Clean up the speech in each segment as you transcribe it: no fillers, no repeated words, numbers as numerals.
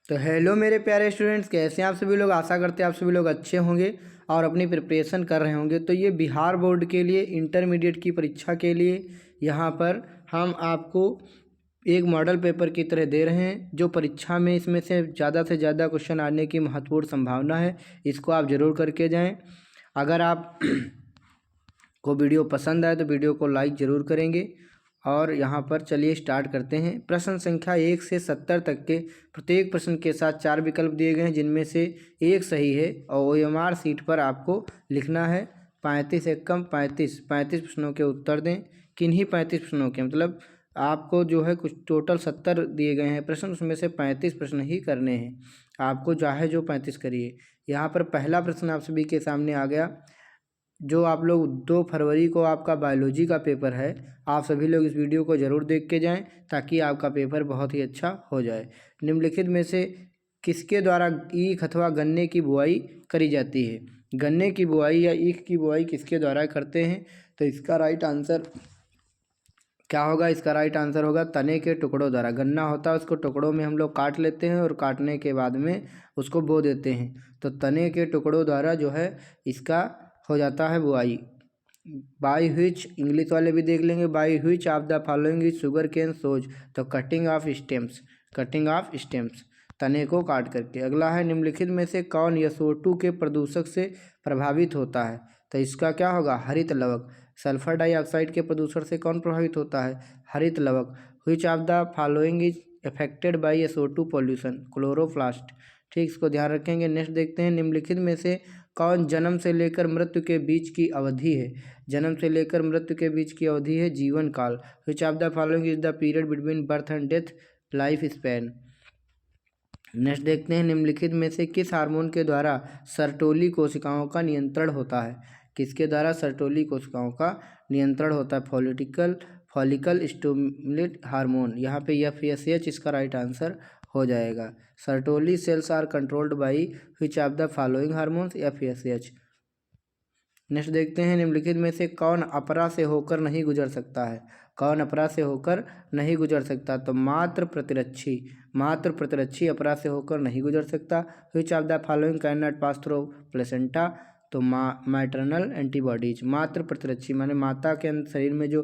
तो हेलो मेरे प्यारे स्टूडेंट्स, कैसे हैं आप सभी लोग। आशा करते हैं आप सभी लोग अच्छे होंगे और अपनी प्रिपरेशन कर रहे होंगे। तो ये बिहार बोर्ड के लिए इंटरमीडिएट की परीक्षा के लिए यहाँ पर हम आपको एक मॉडल पेपर की तरह दे रहे हैं, जो परीक्षा में इसमें से ज़्यादा क्वेश्चन आने की महत्वपूर्ण संभावना है। इसको आप ज़रूर करके जाएं। अगर आप को वीडियो पसंद आए तो वीडियो को लाइक ज़रूर करेंगे। और यहाँ पर चलिए स्टार्ट करते हैं। प्रश्न संख्या 1 से 70 तक के प्रत्येक प्रश्न के साथ 4 विकल्प दिए गए हैं, जिनमें से एक सही है और OMR सीट पर आपको लिखना है 35 एकम 35 प्रश्नों के उत्तर दें। किन्हीं 35 प्रश्नों के मतलब आपको जो है कुछ टोटल 70 दिए गए हैं प्रश्न, उसमें से 35 प्रश्न ही करने हैं। आपको चाहे जो 35 करिए। यहाँ पर पहला प्रश्न आप सभी के सामने आ गया, जो आप लोग 2 फरवरी को आपका बायोलॉजी का पेपर है। आप सभी लोग इस वीडियो को ज़रूर देख के जाएं, ताकि आपका पेपर बहुत ही अच्छा हो जाए। निम्नलिखित में से किसके द्वारा ईख अथवा गन्ने की बुआई करी जाती है। गन्ने की बुआई या ईख की बुआई किसके द्वारा करते हैं। तो इसका राइट आंसर क्या होगा। इसका राइट आंसर होगा तने के टुकड़ों द्वारा। गन्ना होता है, उसको टुकड़ों में हम लोग काट लेते हैं और काटने के बाद में उसको बो देते हैं। तो तने के टुकड़ों द्वारा जो है इसका हो जाता है बुआई। बाई व्हिच, इंग्लिश वाले भी देख लेंगे, by which of the following is sugarcane sows. तो cutting of stems, cutting of stems, तने को काट करके। अगला है, निम्नलिखित में से कौन SO2 के प्रदूषक से प्रभावित होता है। तो इसका क्या होगा, हरित लवक। सल्फर डाइऑक्साइड के प्रदूषण से कौन प्रभावित होता है, हरित लवक। Which of the following is affected by SO2 pollution, chloroplast. ठीक, इसको ध्यान रखेंगे। नेक्स्ट देखते हैं, निम्नलिखित में से कौन जन्म से लेकर मृत्यु के बीच की अवधि है। जन्म से लेकर मृत्यु के बीच की अवधि है जीवन काल। Which of the following is the period between birth and death, life span. Next देखते हैं, निम्नलिखित में से किस हार्मोन के द्वारा सर्टोली कोशिकाओं का नियंत्रण होता है। किसके द्वारा सर्टोली कोशिकाओं का नियंत्रण होता है, फॉलिकल स्टिमुलेट हार्मोन। यहाँ पे FSH इसका राइट आंसर हो जाएगा। Sertoli cells are controlled by which of the following hormones, FSH। Next देखते हैं, निम्नलिखित में से कौन अपरा से होकर नहीं गुजर सकता है। कौन अपरा से होकर नहीं गुजर सकता। तो मात्र प्रतिरक्षी, मात्र प्रतिरक्षी अपरा से होकर नहीं गुजर सकता। Which of the following can not pass through placenta. तो मैटरनल एंटीबॉडीज, मात्र प्रतिरक्षी माने माता के शरीर में जो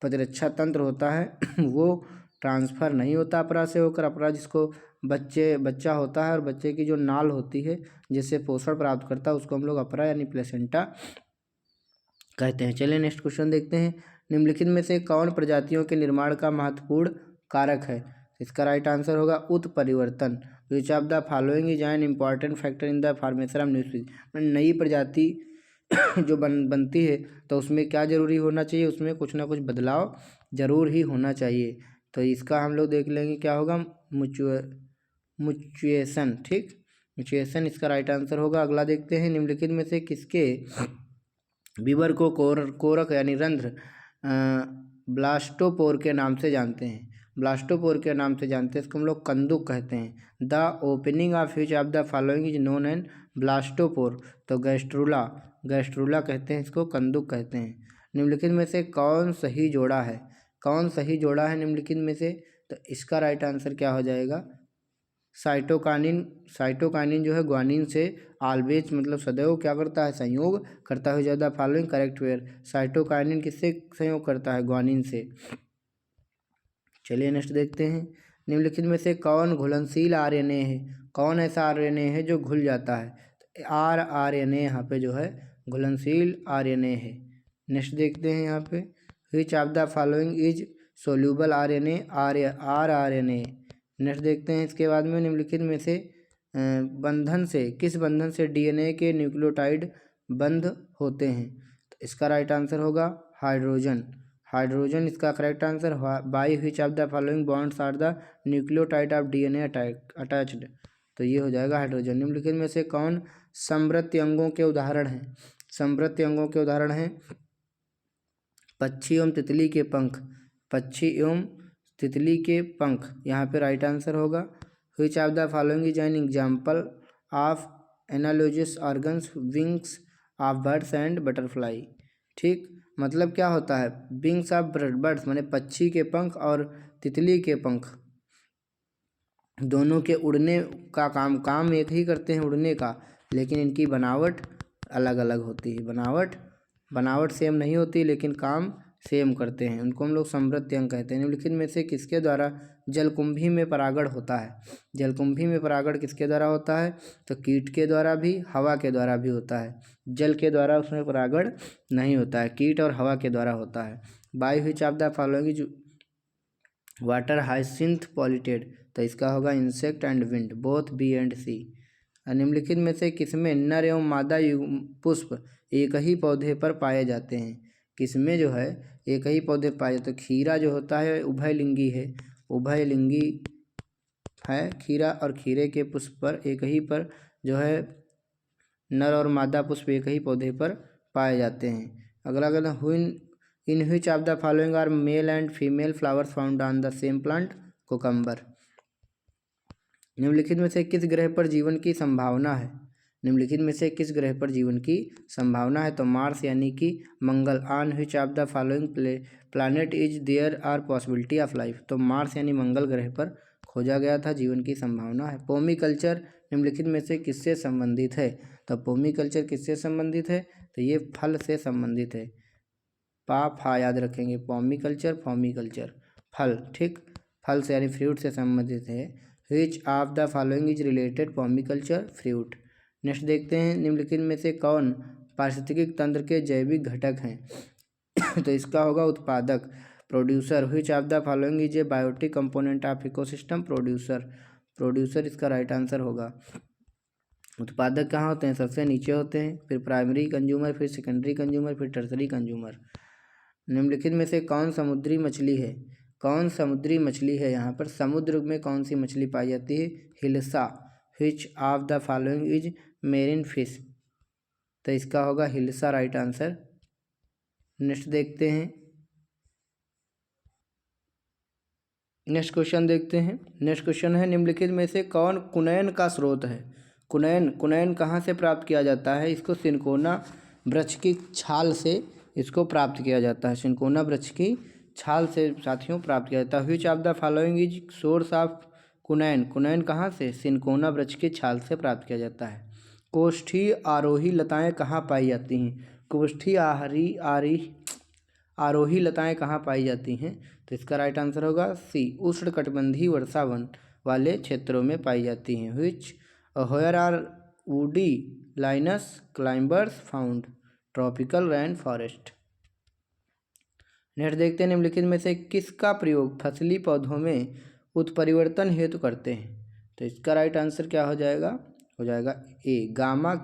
प्रतिरक्षा तंत्र होता है वो ट्रांसफ़र नहीं होता अपरा से होकर। अपरा जिसको बच्चा होता है और बच्चे की जो नाल होती है जिससे पोषण प्राप्त करता है, उसको हम लोग अपरा यानी प्लेसेंटा कहते हैं। चलिए नेक्स्ट क्वेश्चन देखते हैं, निम्नलिखित में से कौन प्रजातियों के निर्माण का महत्वपूर्ण कारक है। इसका राइट आंसर होगा उत्परिवर्तन। विच of the following is an important factor in the formation of new species. नई प्रजाति जो बनती है तो उसमें क्या जरूरी होना चाहिए, उसमें कुछ ना कुछ बदलाव जरूर ही होना चाहिए। तो इसका हम लोग देख लेंगे क्या होगा, म्यूचुएशन। ठीक, म्यूचुएशन इसका राइट आंसर होगा। अगला देखते हैं, निम्नलिखित में से किसके बीवर को कोरक यानी रंध्र ब्लास्टोपोर के नाम से जानते हैं। ब्लास्टोपोर के नाम से जानते हैं, इसको हम लोग कंदुक कहते हैं। The opening of which of the following is known an blastopore. तो गैस्ट्रूला, गैस्ट्रूला कहते हैं, इसको कंदुक कहते हैं। निम्नलिखित में से कौन सही जोड़ा है। कौन सही जोड़ा है निम्नलिखित में से। तो इसका राइट आंसर क्या हो जाएगा, साइटोकाइनिन। साइटोकाइनिन जो है ग्वानिन से ऑलवेज मतलब सदैव क्या करता है, संयोग करता है। ज़्यादा फॉलोइंग करेक्ट वेयर। साइटोकाइनिन किससे संयोग करता है, ग्वानिन से। चलिए नेक्स्ट देखते हैं, निम्नलिखित में से कौन घुलनशील RNA है। कौन ऐसा RNA है जो घुल जाता है। तो rRNA यहाँ पे जो है घुलनशील RNA है। नेक्स्ट देखते हैं यहाँ पे, which of the following is soluble RNA, rRNA। Next देखते हैं इसके बाद में, निम्नलिखित में से बंधन से, किस बंधन से DNA के न्यूक्लियोटाइड बंध होते हैं। तो इसका राइट आंसर होगा हाइड्रोजन। हाइड्रोजन इसका correct answer. By which of the following bonds are the nucleotide of DNA attached. तो ये हो जाएगा हाइड्रोजन। निम्नलिखित में से कौन समृद्ध अंगों के उदाहरण हैं। समृद्ध अंगों के उदाहरण हैं पक्षी एवं तितली के पंख। पक्षी एवं तितली के पंख, यहाँ पे राइट आंसर होगा। Which of the following is an example of analogous organs, wings of birds and butterfly. ठीक, मतलब क्या होता है, विंग्स ऑफ बर्ड्स माने पक्षी के पंख और तितली के पंख। दोनों के उड़ने का काम एक ही करते हैं, उड़ने का, लेकिन इनकी बनावट अलग अलग होती है। बनावट सेम नहीं होती, लेकिन काम सेम करते हैं। उनको हम लोग समवर्ती अंग कहते हैं। निम्नलिखित में से किसके द्वारा जलकुंभी में परागण होता है? जलकुंभी में परागण किसके द्वारा होता है? तो कीट के द्वारा भी, हवा के द्वारा भी होता है। जल के द्वारा उसमें परागण नहीं होता है, कीट और हवा के द्वारा होता है। By which of the following water hyacinth pollinated? तो इसका होगा insect and wind, both B and C. निम्नलिखित में से किसमें नर एवं मादा पुष्प एक ही पौधे पर पाए जाते हैं? किसमें जो है एक ही पौधे पाए जाते हैं? तो खीरा जो होता है उभयलिंगी है, उभयलिंगी है खीरा, और खीरे के पुष्प पर एक ही पर जो है नर और मादा पुष्प एक ही पौधे पर पाए जाते हैं। अगला अगला in which of the following are male and female flowers found on the same plant? Cucumber. निम्नलिखित में से किस ग्रह पर जीवन की संभावना है? निम्नलिखित में से किस ग्रह पर जीवन की संभावना है? तो मार्स यानी कि मंगल। On which of the following planet is there are possibility of life? तो मार्स यानी मंगल ग्रह पर खोजा गया था, जीवन की संभावना है। पोमीकल्चर निम्नलिखित में से किससे संबंधित है? तो पोमीकल्चर किससे संबंधित है? तो ये फल से संबंधित है। फा याद रखेंगे, पोमीकल्चर फल, ठीक, फल से यानी फ्रूट से संबंधित है। Which of the following is related pomiculture? Fruit. Next देखते हैं, निम्नलिखित में से कौन पारिस्थितिक तंत्र के जैविक घटक हैं? तो इसका होगा उत्पादक, producer. Which of the following is a biotic component of ecosystem? Producer इसका राइट आंसर होगा। उत्पादक कहाँ होते हैं? सबसे नीचे होते हैं, फिर प्राइमरी कंज्यूमर, फिर सेकेंडरी कंज्यूमर, फिर टर्सरी कंज्यूमर। निम्नलिखित में से कौन समुद्री मछली है? कौन समुद्री मछली है? यहाँ पर समुद्र में कौन सी मछली पाई जाती है? Hilsa. Which of the following is marine fish? तो इसका होगा हिल्सा राइट आंसर। नेक्स्ट देखते हैं, नेक्स्ट क्वेश्चन देखते हैं। नेक्स्ट क्वेश्चन है, निम्नलिखित में से कौन कुनैन का स्रोत है? कुनैन कहाँ से प्राप्त किया जाता है? इसको सिनकोना वृक्ष की छाल से इसको प्राप्त किया जाता है। सिनकोना वृक्ष की छाल से साथियों प्राप्त किया जाता है। Which of the following is source of कुनैन कहाँ से? सिनकोना वृक्ष की छाल से प्राप्त किया जाता है। कोष्ठी आरोही लताएँ कहाँ पाई जाती हैं? कोष्ठी आरोही लताएँ कहाँ पाई जाती हैं? तो इसका राइट आंसर होगा सी, उष्णकटिबंधीय वर्षा वन वाले क्षेत्रों में पाई जाती हैं। Which where are woody lianas climbers found? Tropical rain forest. Next देखते हैं, निम्नलिखित में से किसका प्रयोग फसली पौधों में उत्परिवर्तन हेतु करते हैं? तो इसका राइट आंसर क्या हो जाएगा? हो जाएगा ए, गामा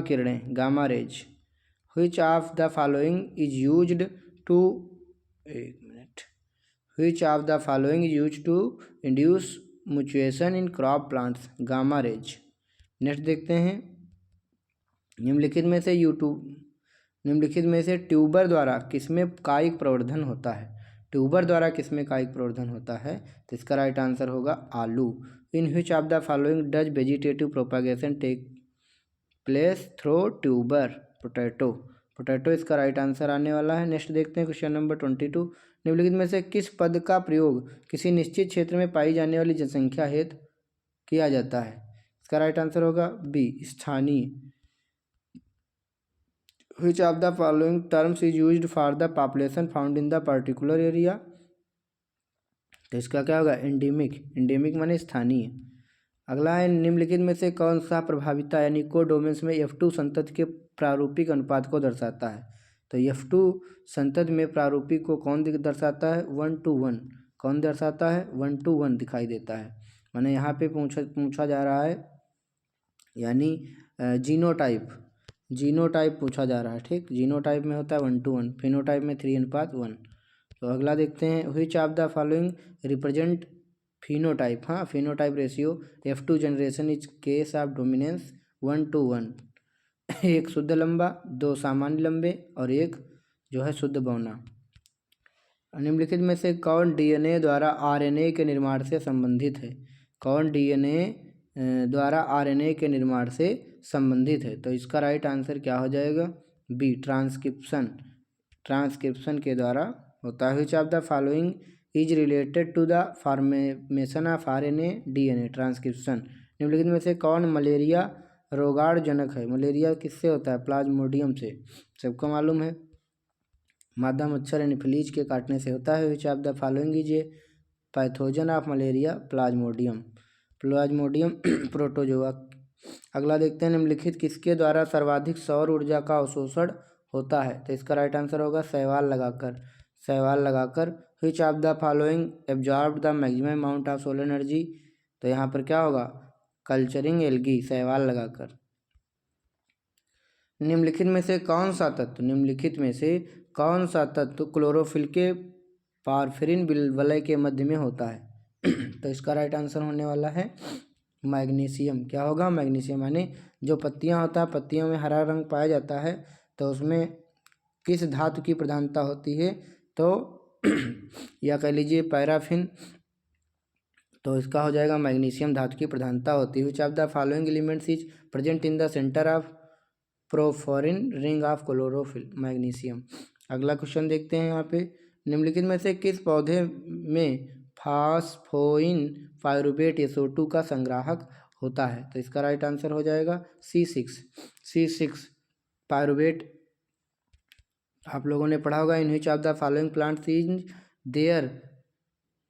किरणें, gamma rays. Which of the following is used to, एक मिनट, which of the following is used to induce mutation in crop plants? Gamma rays. Next देखते हैं, निम्नलिखित में से ट्यूबर द्वारा किसमें कायिक प्रवर्धन होता है? ट्यूबर द्वारा किसमें कायिक प्रवर्धन होता है? तो इसका राइट आंसर होगा आलू। In which of the following does vegetative propagation take place through tuber? Potato इसका राइट आंसर आने वाला है। नेक्स्ट देखते हैं क्वेश्चन नंबर 22। निम्नलिखित में से किस पद का प्रयोग किसी निश्चित क्षेत्र में पाई जाने वाली जनसंख्या हेतु किया जाता है? इसका राइट आंसर होगा बी, स्थानीय। Which of the following terms is used for the population found in the particular area? तो इसका क्या होगा? एंडेमिक माने स्थानीय। अगला है, निम्नलिखित में से कौन सा प्रभाविता यानी कोडोमेंस में F2 संतति के प्रारूपिक अनुपात को दर्शाता है? तो F2 संतति में प्रारूपिक को कौन दर्शाता है? 1:1। कौन दर्शाता है? 1:1 दिखाई देता है। माने यहाँ पे पूछा जा रहा है, यानी जीनोटाइप पूछा जा रहा है, ठीक। जीनोटाइप में होता है 1:1, फिनोटाइप में 3:1। तो अगला देखते हैं, which of the following represent phenotype? हाँ, phenotype ratio F2 generation is case of dominance 1:1। एक शुद्ध लंबा, 2 सामान्य लंबे और एक जो है शुद्ध बौना। निम्नलिखित में से कौन DNA द्वारा RNA के निर्माण से संबंधित है? कौन DNA द्वारा RNA के निर्माण से संबंधित है? तो इसका राइट आंसर क्या हो जाएगा? बी, ट्रांसक्रिप्शन के द्वारा होता है। Which of the following is related to the formation of RNA DNA transcription. निम्नलिखित में से कौन मलेरिया रोगाणुजनक है? मलेरिया किससे होता है? प्लाज्मोडियम से, सबको मालूम है। मादा मच्छर एनोफिलीज के काटने से होता है। Which of the following is a pathogen of malaria? Plasmodium protozoa. अगला देखते हैं, निम्नलिखित किसके द्वारा सर्वाधिक सौर ऊर्जा का अवशोषण होता है? तो इसका राइट आंसर होगा शैवाल लगाकर। विच of the following absorb the maximum amount of solar energy? तो यहाँ पर क्या होगा? कल्चरिंग एल्गी, शैवाल लगाकर। निम्नलिखित में से कौन सा तत्व क्लोरोफिल के पारफिरिन वलय के मध्य में होता है? तो इसका राइट आंसर होने वाला है मैग्नीशियम। क्या होगा? मैग्नीशियम। यानी जो पत्तियां होता है, पत्तियों में हरा रंग पाया जाता है, तो उसमें किस धातु की प्रधानता होती है? तो या कह लीजिए पैराफिन, तो इसका हो जाएगा मैग्नीशियम धातु की प्रधानता होती है। Which of the following elements is present in the centre of porphyrin ring of chlorophyll? Magnesium. अगला क्वेश्चन देखते हैं यहाँ पे, निम्नलिखित में से किस पौधे में फास्फोइन पायरुवेट SO2 का संग्राहक होता है? तो इसका राइट आंसर हो जाएगा C6 पायरुवेट। आप लोगों ने पढ़ा होगा, in which of the following plants is there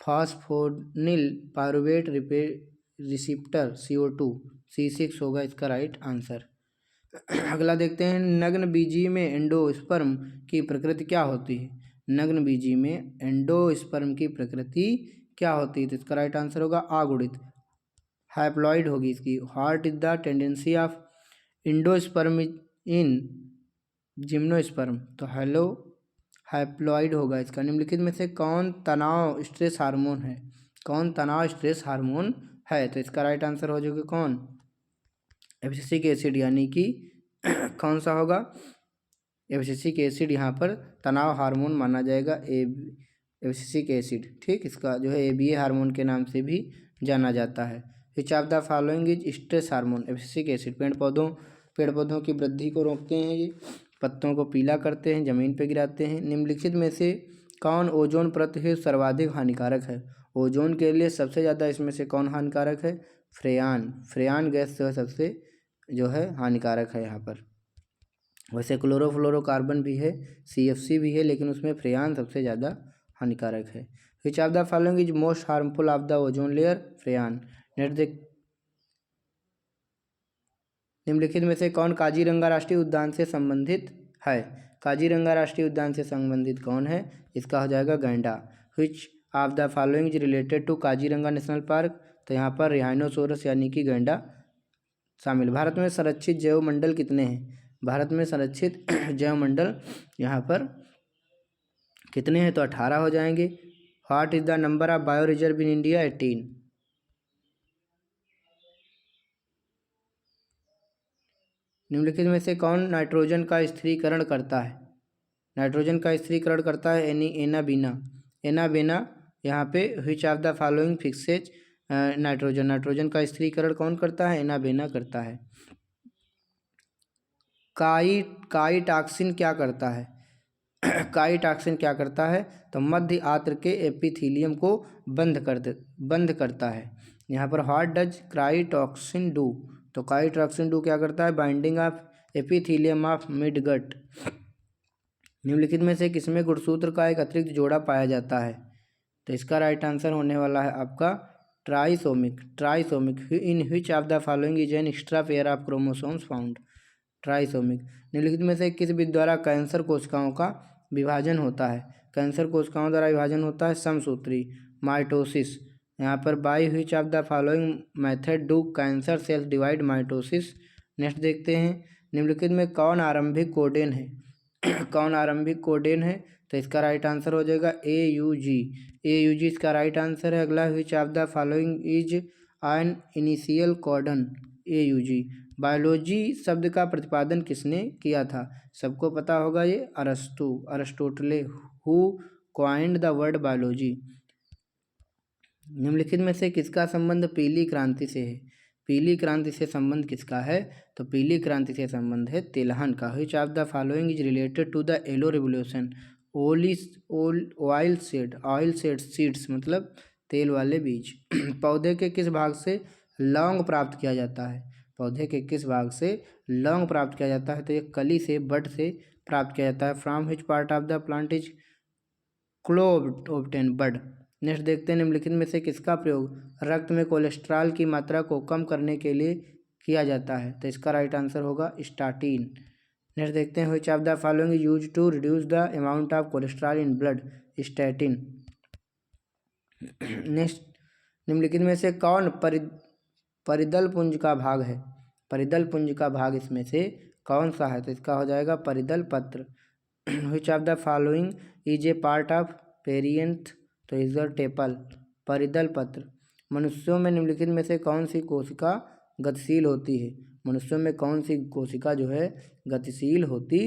phosphoenol pyruvate receptor CO2? C6 होगा इसका राइट आंसर। अगला देखते हैं, नग्न बीजी में एंडोस्पर्म की प्रकृति क्या होती है? नग्न बीजी में एंडोस्पर्म की प्रकृति क्या होती है? तो इसका राइट आंसर होगा अगुणित, हैप्लॉइड होगी इसकी। What is the tendency of endosperm in gymnosperm? तो हैप्लॉइड होगा इसका। निम्नलिखित में से कौन तनाव स्ट्रेस हार्मोन है? तो इसका राइट आंसर हो जाएगा कौन? एब्सिसिक एसिड, यानी कि कौन सा होगा? एब्सिसिक एसिड यहाँ पर तनाव हार्मोन माना जाएगा, एब्सिसिक एसिड। ठीक, इसका जो है ABA हार्मोन के नाम से भी जाना जाता है। Which of the following is stress hormone? Abscisic acid. पेड़ पौधों की वृद्धि को रोकते हैं ये, पत्तों को पीला करते हैं, जमीन पर गिराते हैं। निम्नलिखित में से कौन ओजोन परत है सर्वाधिक हानिकारक है? ओजोन के लिए सबसे ज़्यादा इसमें से कौन हानिकारक है? फ्रेयान गैस जो है सबसे जो है हानिकारक है यहाँ पर। वैसे क्लोरोफ्लोरोकार्बन भी है, CFC भी है, लेकिन उसमें फ्रेयान सबसे ज़्यादा हानिकारक है। Which of the following is most harmful of the ozone layer? Freon. निम्नलिखित में से कौन काजीरंगा राष्ट्रीय उद्यान से संबंधित है? काजीरंगा राष्ट्रीय उद्यान से संबंधित कौन है? इसका हो जाएगा गैंडा। Which of the following is related to Kaziranga national park? तो यहाँ पर राइनोसोरस यानी कि गैंडा शामिल। भारत में संरक्षित जैव मंडल कितने हैं? भारत में संरक्षित जैव मंडल यहाँ पर कितने हैं? तो 18 हो जाएंगे। What is the number of bio reserve in India? 18। निम्नलिखित में से कौन नाइट्रोजन का स्थिरीकरण करता है? एनाबेना। यहाँ पे विच of the following fixes nitrogen का स्थिरीकरण कौन करता है? एनाबेना करता है। काईटॉक्सिन क्या करता है? काईटॉक्सिन क्या करता है? तो मध्य आंत्र के एपिथीलियम को बंद करता है। यहाँ पर व्हाट डज काईटॉक्सिन डू? तो काईटॉक्सिन डू क्या करता है? Binding of epithelium of midgut. निम्नलिखित में से किसमें गुणसूत्र का एक अतिरिक्त जोड़ा पाया जाता है? तो इसका राइट आंसर होने वाला है आपका trisomic. In which of the following is an extra pair of chromosomes found? Trisomic. निम्नलिखित में से किस विधि द्वारा कैंसर कोशिकाओं का विभाजन होता है? कैंसर कोशिकाओं द्वारा विभाजन होता है समसूत्री, माइटोसिस। यहाँ पर by which of the following method do cancer cells divide? Mitosis. Next देखते हैं, निम्नलिखित में कौन आरंभिक कोडेन है? तो इसका राइट आंसर हो जाएगा AUG इसका राइट आंसर है। अगला, विच of the following is an initial codon? AUG। Biology शब्द का प्रतिपादन किसने किया था? सबको पता होगा, ये Aristotle, who coined the word biology. निम्नलिखित में से किसका संबंध पीली क्रांति से है? पीली क्रांति से संबंध किसका है? तो पीली क्रांति से संबंध है तिलहन का। Which of the following is related to the yellow revolution? Oil सेड सीड्स मतलब तेल वाले बीज। पौधे के किस भाग से लौंग प्राप्त किया जाता है? पौधे के किस भाग से लौंग प्राप्त किया जाता है? तो ये कली से, बड से प्राप्त किया जाता है। From which part of the plant is clove obtain? Bud. Next देखते हैं, निम्नलिखित में से किसका प्रयोग रक्त में कोलेस्ट्रॉल की मात्रा को कम करने के लिए किया जाता है? तो इसका राइट आंसर होगा स्टाटिन। नेक्स्ट देखते हैं, which of the following use to reduce the amount of cholesterol in blood? Statin. Next, निम्नलिखित में से कौन परिदल पुंज का भाग है? परिदल पुंज का भाग इसमें से कौन सा है? तो इसका हो जाएगा परिदल पत्र। विच of the following is A part of perianth? तो इज टेपल। परिदल पत्र। मनुष्यों में निम्नलिखित में से कौन सी कोशिका गतिशील होती है? मनुष्यों में कौन सी कोशिका जो है गतिशील होती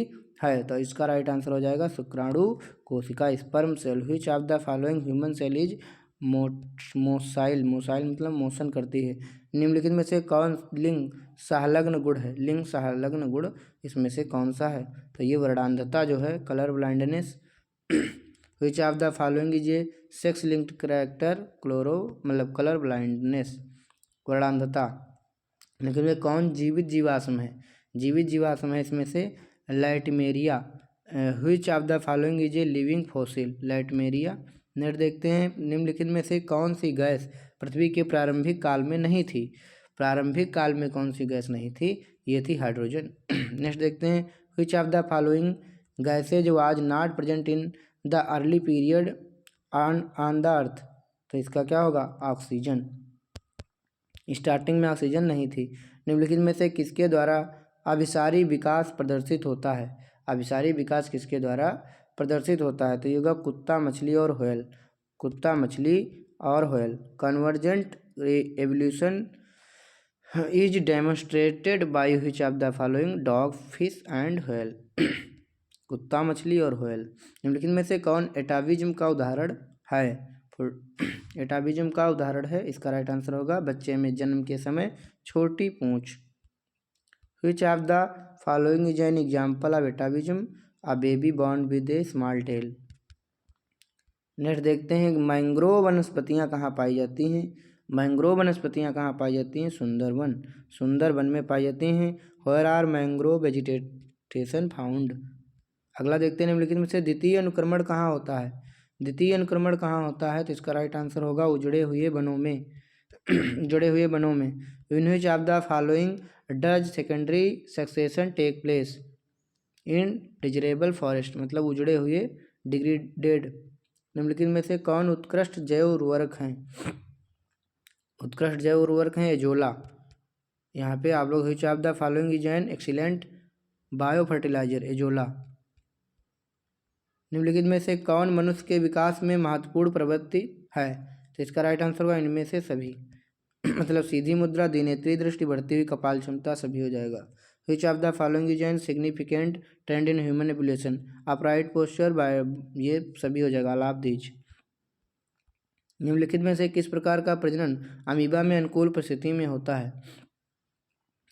है? तो इसका राइट आंसर हो जाएगा शुक्राणु कोशिका, sperm cell. Which of the following human cell is motile? Motile मतलब मोशन करती है। निम्नलिखित में से कौन लिंग सहलग्न गुण है? लिंग सहलग्न गुण इसमें से कौन सा है? तो ये वर्णांधता जो है, colour blindness. Which of the following is A sex linked character? Chloro मतलब कलर ब्लाइंडनेस, वर्णांधता। लेकिन में कौन जीवित जीवाश्म है? जीवित जीवाश्म है इसमें से Latimeria. Which of the following is a living fossil? Latimeria. Next देखते हैं, निम्नलिखित में से कौन सी गैस पृथ्वी के प्रारंभिक काल में नहीं थी? प्रारंभिक काल में कौन सी गैस नहीं थी? ये थी हाइड्रोजन। नेक्स्ट देखते हैं, which of the following gases was not present in the early period on the earth? तो इसका क्या होगा? ऑक्सीजन। स्टार्टिंग में ऑक्सीजन नहीं थी। निम्नलिखित में से किसके द्वारा अभिसारी विकास प्रदर्शित होता है? अभिसारी विकास किसके द्वारा प्रदर्शित होता है? तो ये होगा कुत्ता, मछली और व्हेल। कुत्ता, मछली और whale. Convergent evolution is demonstrated bye which of the following? Dog, fish and whale. कुत्ता, मछली और व्हेल। निम्नलिखित में से कौन एटाविज्म का उदाहरण है? एटाविज्म का उदाहरण है, इसका राइट आंसर होगा बच्चे में जन्म के समय छोटी पूंछ। Which of the following is an example of एटाविज्म? A baby born with A small tell. Next देखते हैं, मैंग्रोव वनस्पतियाँ कहाँ पाई जाती हैं? मैंग्रोव वनस्पतियाँ कहाँ पाई जाती हैं? सुंदरवन। सुंदरवन में पाई जाती हैं। Where are mangrove vegetation found? अगला देखते हैं, निम्नलिखित में से द्वितीय अनुक्रमण कहाँ होता है? द्वितीय अनुक्रमण कहाँ होता है? तो इसका राइट आंसर होगा उजड़े हुए वनों में। जुड़े हुए वनों में। In which of the following does secondary succession take place? In desirable forest मतलब उजड़े हुए, डिग्रेडेड। निम्नलिखित में से कौन उत्कृष्ट जैव उर्वरक हैं? उत्कृष्ट जैव उर्वरक हैं एजोला। यहाँ पे आप लोग which of the following is an excellent bio fertilizer? Azolla. निम्नलिखित में से कौन मनुष्य के विकास में महत्वपूर्ण प्रवृत्ति है? तो इसका राइट आंसर होगा इनमें से सभी। मतलब सीधी मुद्रा, द्विनेत्री दृष्टि, बढ़ती हुई कपाल क्षमता, सभी हो जाएगा। Which of the following is an significant trend in human evolution? Upright posture, बाय, ये सभी हो जाएगा। लाभ दीज। निम्नलिखित में से किस प्रकार का प्रजनन अमीबा में अनुकूल परिस्थिति में होता है?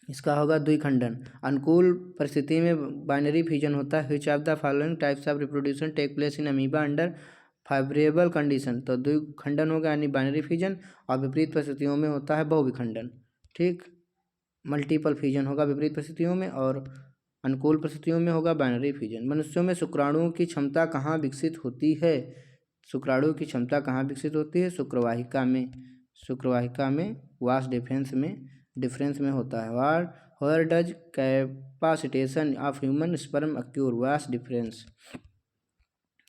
इसका होगा द्विखंडन। अनुकूल परिस्थिति में बाइनरी फ्यूजन होता है। Which of the following types of reproduction take place in amoeba under favourable condition? तो द्विखंडन होगा यानी बाइनरी फ्यूजन, और विपरीत परिस्थितियों में होता है बहुविखंडन। ठीक, मल्टीपल फ्यूजन होगा विपरीत परिस्थितियों में, और अनुकूल परिस्थितियों में होगा बाइनरी फ्यूजन। मनुष्यों में शुक्राणुओं की क्षमता कहाँ विकसित होती है? शुक्राणु की क्षमता कहाँ विकसित होती है? शुक्रवाहिका में। शुक्रवाहिका में, वास डिफरेंस में होता है। Where does capacitation of human sperm occur? Vas deferens.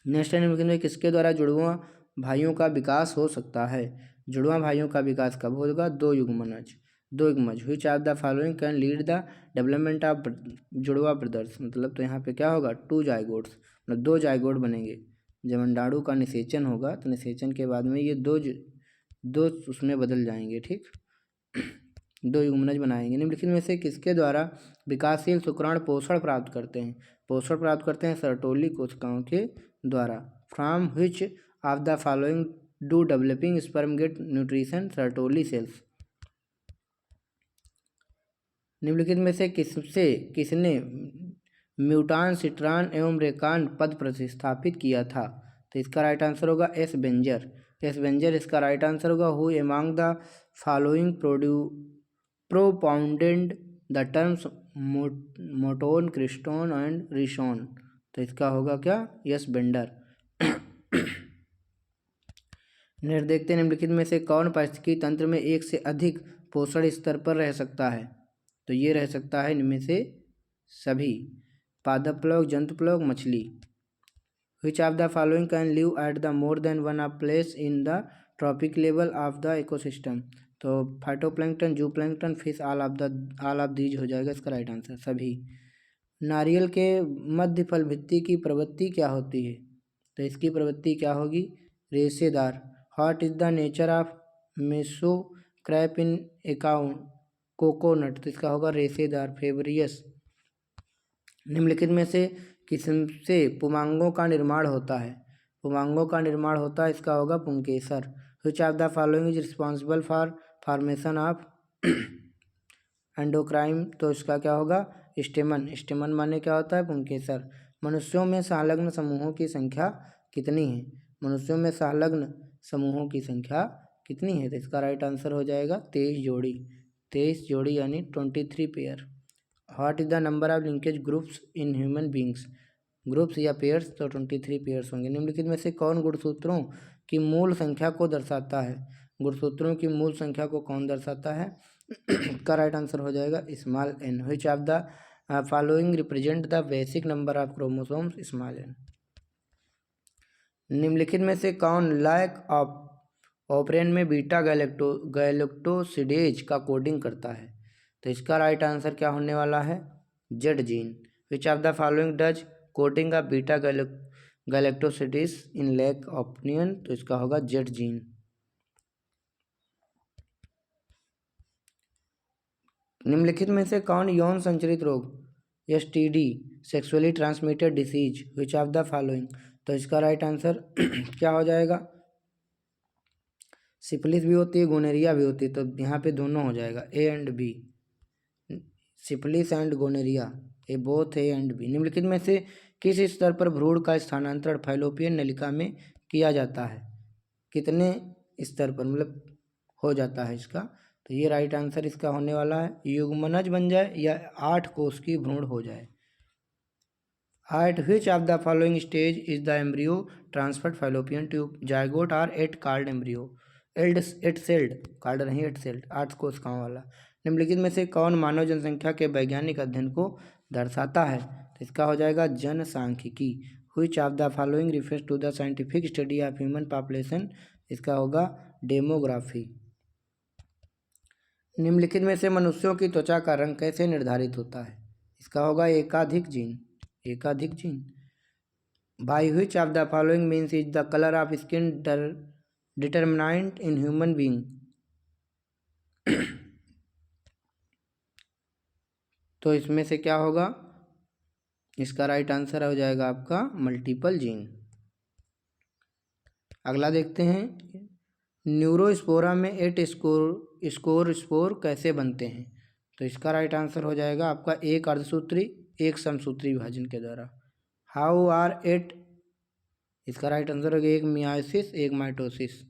Next है, किसके द्वारा जुड़वां भाइयों का विकास हो सकता है? जुड़वां भाइयों का विकास कब होगा? दो युग्मनज। Which of the following can lead the development of जुड़वा ब्रदर्स? मतलब तो यहाँ पे क्या होगा? टू जाइगोट्स, मतलब दो जाइगोट बनेंगे। जब अंडाणु का निषेचन होगा तो निषेचन के बाद में ये दो उसमें बदल जाएंगे। ठीक, दो युग्मनज बनाएंगे। निम्नलिखित में से किसके द्वारा विकासशील शुक्राणु पोषण प्राप्त करते हैं? पोषण प्राप्त करते हैं सर्टोली कोशिकाओं के द्वारा। From which of the following do developing sperm get nutrition? Sertoli cells. निम्नलिखित में से किसने म्यूटान, सिट्रान एवं रेकान पद प्रतिस्थापित किया था? तो इसका राइट आंसर होगा एस बेंजर। एस बेंजर इसका राइट आंसर होगा। Who among the following propounded the terms muton, क्रिस्टोन एंड रिशोन? तो इसका होगा क्या? Yes vendor. नेक्स्ट देखते हैं, निम्नलिखित में से कौन पारिस्थितिकी तंत्र में एक से अधिक पोषण स्तर पर रह सकता है? तो ये रह सकता है इनमें से सभी, पादप प्लवक, जंतु प्लवक, मछली। Which of the following can live at the more than one of place in the trophic level of the ecosystem? तो phytoplankton, zooplankton, fish, all of these हो जाएगा इसका राइट आंसर, सभी। नारियल के मध्य फल भित्ति की प्रवृत्ति क्या होती है? तो इसकी प्रवृत्ति क्या होगी? रेशेदार। What is the nature of mesocarp in coconut? तो इसका होगा रेशेदार, फेबरियस। निम्नलिखित में से किस्म से पुमांगों का निर्माण होता है? पुमांगों का निर्माण होता है, इसका होगा पुंकेसर। विच of the following is responsible for formation of endocrine? तो इसका क्या होगा? स्टेमन। स्टेमन माने क्या होता है? पुंकेसर। मनुष्यों में संलग्न समूहों की संख्या कितनी है? मनुष्यों में संलग्न समूहों की संख्या कितनी है? तो इसका राइट आंसर हो जाएगा 23 जोड़ी। 23 जोड़ी यानी 23 pair. What is the number of linkage groups in human beings? Groups या पेयर्स, तो 23 पेयर्स होंगे। निम्नलिखित में से कौन गुणसूत्रों की मूल संख्या को दर्शाता है? गुणसूत्रों की मूल संख्या को कौन दर्शाता है? का राइट आंसर हो जाएगा small n. Which of the following represent the basic number of chromosomes? Small n. निम्नलिखित में से कौन लैक ऑफ ऑपरेन में बीटा गैलेक्टोसिडेज का कोडिंग करता है? तो इसका राइट आंसर क्या होने वाला है? Z gene. Which of the following does coding of beta galactosidase in lac operon? तो इसका होगा जेड जीन। निम्नलिखित में से कौन यौन संचरित रोग STD, sexually transmitted disease? Which of the following? तो इसका राइट आंसर क्या हो जाएगा? सिफिलिस भी होती है, गोनेरिया भी होती है, तो यहाँ पे दोनों हो जाएगा A and B। Syphilis and gonorrhoea, ये बोथ A एंड B। निम्नलिखित में से किस स्तर पर भ्रूण का स्थानांतरण फैलोपियन नलिका में किया जाता है? कितने स्तर पर मतलब हो जाता है इसका? तो ये राइट आंसर इसका होने वाला है युग्मनज बन जाए या 8 कोष की भ्रूण हो जाए। At which of the following stage is the embryo transferred fallopian tube? Zygote or 8 called embryo? 8 celled, called नहीं 8 celled, 8 कोशिकाओं वाला। निम्नलिखित में से कौन मानव जनसंख्या के वैज्ञानिक अध्ययन को दर्शाता है? तो इसका हो जाएगा जनसांख्यिकी। Which of the following refers to the scientific study of human population? इसका होगा डेमोग्राफी। निम्नलिखित में से मनुष्यों की त्वचा का रंग कैसे निर्धारित होता है? इसका होगा एकाधिक जीन। एकाधिक gene. By which of the following means is the colour of skin determinant in human being? तो इसमें से क्या होगा? इसका राइट आंसर हो जाएगा आपका मल्टीपल जीन। अगला देखते हैं, न्यूरोस्पोरा में 8 स्पोर कैसे बनते हैं? तो इसका राइट आंसर हो जाएगा आपका एक अर्धसूत्री, एक समसूत्री विभाजन के द्वारा। How are 8? इसका राइट आंसर होगा एक मियासिस, एक माइटोसिस।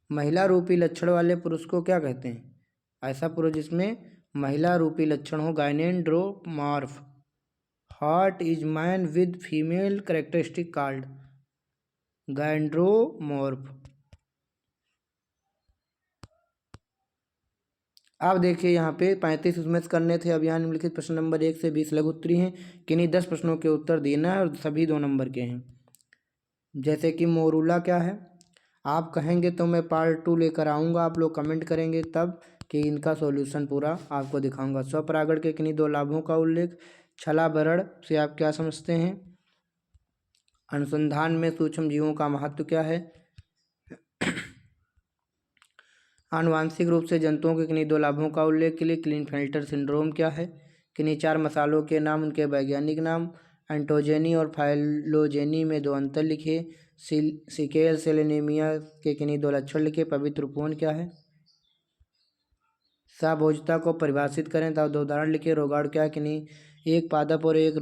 महिला रूपी लक्षण वाले पुरुष को क्या कहते हैं? ऐसा पुरुष जिसमें महिला रूपी लक्षण हो, gynandromorph. What is man with female characteristic called? Gynandromorph. अब देखिए यहाँ पे 35 उसमें से करने थे। अब यहाँ निम्नलिखित प्रश्न नंबर 1 से 20 लघु उत्तरी हैं। किन्हीं 10 प्रश्नों के उत्तर देना है और सभी 2 नंबर के हैं। जैसे कि मोरूला क्या है? आप कहेंगे तो मैं पार्ट 2 लेकर आऊँगा, आप लोग कमेंट करेंगे तब कि इनका सॉल्यूशन पूरा आपको दिखाऊंगा। स्वपरागण के किन्हीं 2 लाभों का उल्लेख। छलाभरण से आप क्या समझते हैं? अनुसंधान में सूक्ष्म जीवों का महत्व क्या है? आनुवांशिक रूप से जंतुओं के किन्हीं 2 लाभों का उल्लेख के लिए। क्लिनफेल्टर सिंड्रोम क्या है? किन्हीं 4 मसालों के नाम, उनके वैज्ञानिक नाम। एंटोजेनी और फाइलोजेनी में 2 अंतर लिखे। सिकेल सेल एनीमिया के किन्हीं 2 लक्षण लिखे। पवित्र उपवन क्या है? साभोजता को परिभाषित करें तो 2 उदाहरण लिखे। रोगाणु क्या है? किन्हीं एक पादप और एक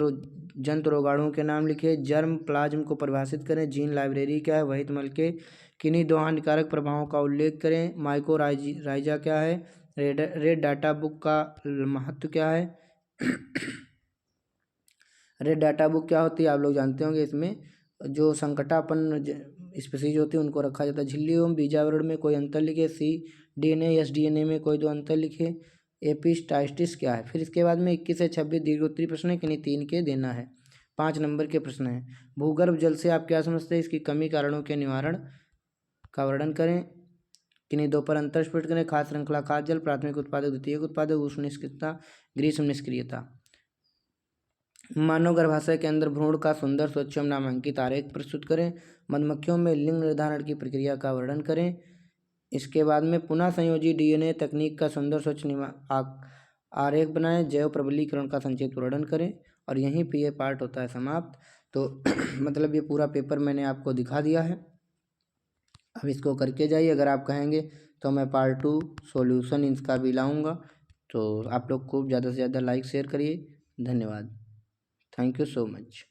जंतु रोगाणुओं के नाम लिखिए। जर्म प्लाज्म को परिभाषित करें। जीन लाइब्रेरी क्या है? वहित मल के किन्हीं दो हानिकारक प्रभावों का उल्लेख करें। माइकोराइजा क्या है? रेड डाटा बुक का महत्व क्या है? रेड डाटा बुक क्या होती है आप लोग जानते होंगे। इसमें जो संकटापन्न स्पीसीज होती है उनको रखा जाता है। झिल्ली एवं बीजावरण में कोई अंतर लिखे। cDNA sDNA में कोई दो अंतर लिखे। एपिस्टाइटिस क्या है? फिर इसके बाद में 21 से 26 दीर्घोत्तरीय प्रश्न है, किन्हीं 3 के देना है। 5 नंबर के प्रश्न हैं। भूगर्भ जल से आप क्या समझते हैं? इसकी कमी कारणों के निवारण का वर्णन करें। किन्हीं दो पर अंतर स्पष्ट करें। खाद्य श्रृंखला, खाद्य जल, प्राथमिक उत्पादक, द्वितीयक उत्पादक, उष्ण निष्क्रियता, ग्रीष्म निष्क्रियता। मानव गर्भाशय के अंदर भ्रूण का सुंदर स्वच्छ एवं नामांकित आरेख प्रस्तुत करें। मधुमक्खियों में लिंग निर्धारण की प्रक्रिया का वर्णन करें। इसके बाद में पुनः संयोजी DNA तकनीक का सुंदर स्वच्छ आरेख बनाएं। जैव प्रबलीकरण का संक्षिप्त वर्णन करें। और यहीं पे ये पार्ट होता है समाप्त। तो मतलब ये पूरा पेपर मैंने आपको दिखा दिया है। अब इसको करके जाइए। अगर आप कहेंगे तो मैं पार्ट 2 सॉल्यूशन इसका भी लाऊंगा। तो आप लोग खूब ज़्यादा से ज़्यादा लाइक शेयर करिए। धन्यवाद। Thank you so much.